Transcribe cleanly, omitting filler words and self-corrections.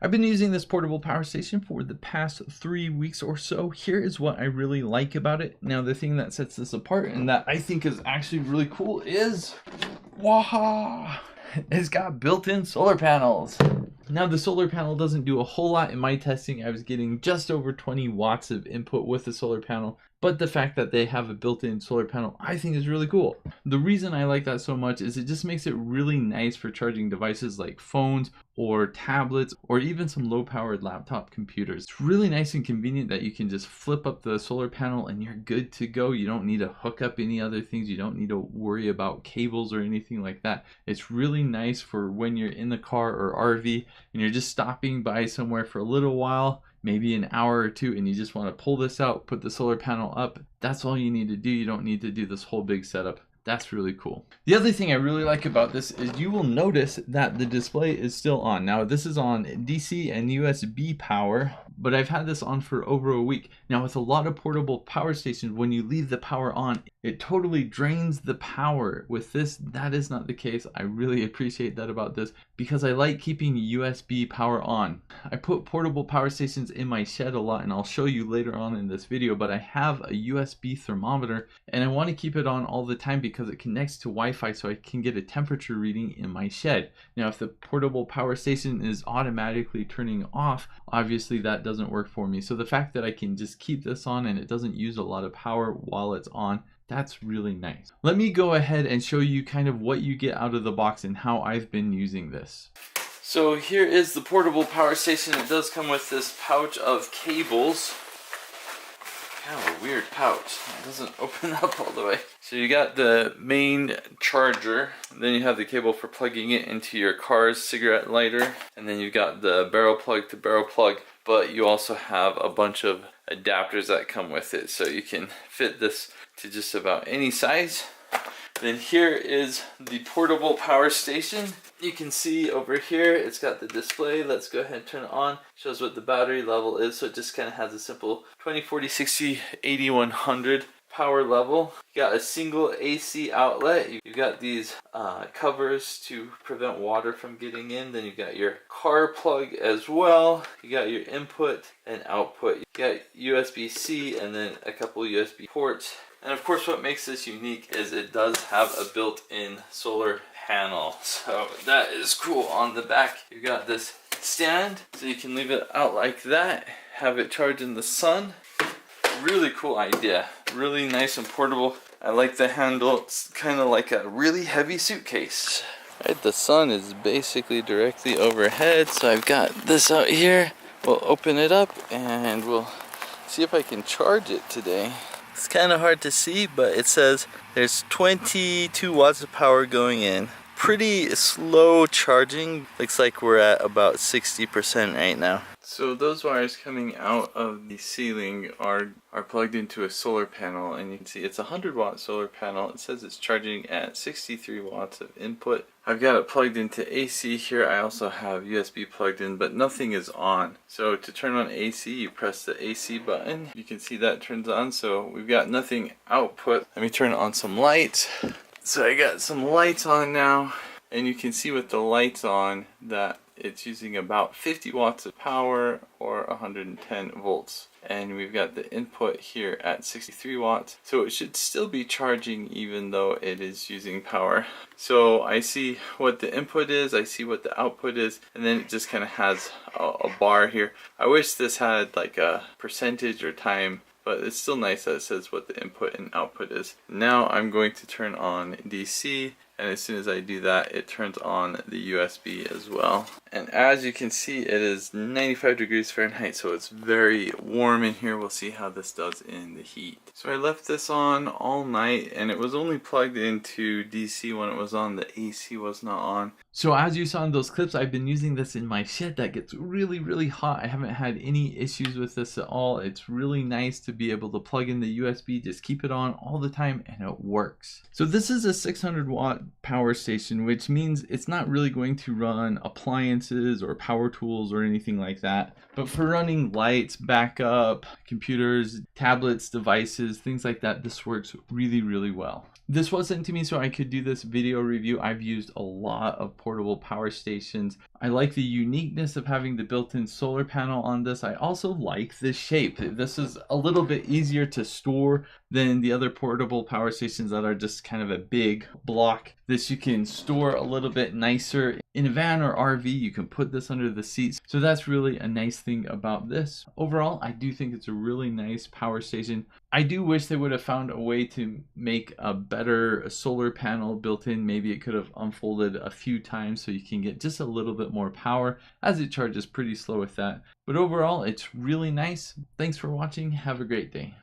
I've been using this portable power station for the past 3 weeks or so. Here is what I really like about it. Now, the thing that sets this apart and that I think is actually really cool is, waha! It's got built-in solar panels. Now, the solar panel doesn't do a whole lot in my testing. I was getting just over 20 watts of input with the solar panel, but the fact that they have a built-in solar panel I think is really cool. The reason I like that so much is it just makes it really nice for charging devices like phones or tablets or even some low-powered laptop computers. It's really nice and convenient that you can just flip up the solar panel and you're good to go. You don't need to hook up any other things. You don't need to worry about cables or anything like that. It's really nice for when you're in the car or RV and you're just stopping by somewhere for a little while, maybe an hour or two, and you just want to pull this out, put the solar panel up. That's all you need to do. You don't need to do this whole big setup. That's really cool. The other thing I really like about this is you will notice that the display is still on. Now, this is on DC and USB power, but I've had this on for over a week. Now, with a lot of portable power stations, when you leave the power on, it totally drains the power. With this, that is not the case. I really appreciate that about this because I like keeping USB power on. I put portable power stations in my shed a lot, and I'll show you later on in this video, but I have a USB thermometer and I want to keep it on all the time because it connects to Wi-Fi so I can get a temperature reading in my shed. Now, if the portable power station is automatically turning off, obviously that doesn't work for me. So the fact that I can just keep this on and it doesn't use a lot of power while it's on, that's really nice. Let me go ahead and show you kind of what you get out of the box and how I've been using this. So here is the portable power station. It does come with this pouch of cables. Kind of a weird pouch. It doesn't open up all the way. So you got the main charger, then you have the cable for plugging it into your car's cigarette lighter, and then you got the barrel plug to barrel plug, but you also have a bunch of adapters that come with it, so you can fit this to just about any size. Then here is the portable power station. You can see over here it's got the display. Let's go ahead and turn it on. Shows what the battery level is, so it just kind of has a simple 20, 40, 60, 80, 100 power level. You got a single AC outlet. You got these covers to prevent water from getting in. Then you got your car plug as well. You got your input and output. You got USB-C and then a couple USB ports. And of course, what makes this unique is it does have a built-in solar panel. So that is cool. On the back, you got this stand, so you can leave it out like that, have it charge in the sun. Really cool idea. Really nice and portable. I like the handle. It's kind of like a really heavy suitcase. Right, the sun is basically directly overhead, so I've got this out here. We'll open it up and we'll see if I can charge it today. It's kind of hard to see, but it says there's 22 watts of power going in. Pretty slow charging. Looks like we're at about 60% right now. So those wires coming out of the ceiling are plugged into a solar panel, and you can see it's a 100-watt solar panel. It says it's charging at 63 watts of input. I've got it plugged into AC here. I also have USB plugged in, but nothing is on. So to turn on AC, you press the AC button. You can see that turns on, so we've got nothing output. Let me turn on some lights. So I got some lights on now, and you can see with the lights on that it's using about 50 watts of power or 110 volts. And we've got the input here at 63 watts. So it should still be charging even though it is using power. So I see what the input is, I see what the output is, and then it just kind of has a bar here. I wish this had like a percentage or time, but it's still nice that it says what the input and output is. Now I'm going to turn on DC, and as soon as I do that, it turns on the USB as well. And as you can see, it is 95 degrees Fahrenheit, so it's very warm in here. We'll see how this does in the heat. So I left this on all night, and it was only plugged into DC when it was on. The AC was not on. So as you saw in those clips, I've been using this in my shed that gets really, really hot. I haven't had any issues with this at all. It's really nice to be able to plug in the USB, just keep it on all the time, and it works. So this is a 600-watt power station, which means it's not really going to run appliances or power tools or anything like that. But for running lights, backup, computers, tablets, devices, things like that, this works really, really well. This was sent to me so I could do this video review. I've used a lot of portable power stations. I like the uniqueness of having the built-in solar panel on this. I also like the shape. This is a little bit easier to store than the other portable power stations that are just kind of a big block. This you can store a little bit nicer. In a van or RV, you can put this under the seats. So that's really a nice thing about this. Overall, I do think it's a really nice power station. I do wish they would have found a way to make a better solar panel built in. Maybe it could have unfolded a few times so you can get just a little bit more power, as it charges pretty slow with that. But overall, it's really nice. Thanks for watching. Have a great day.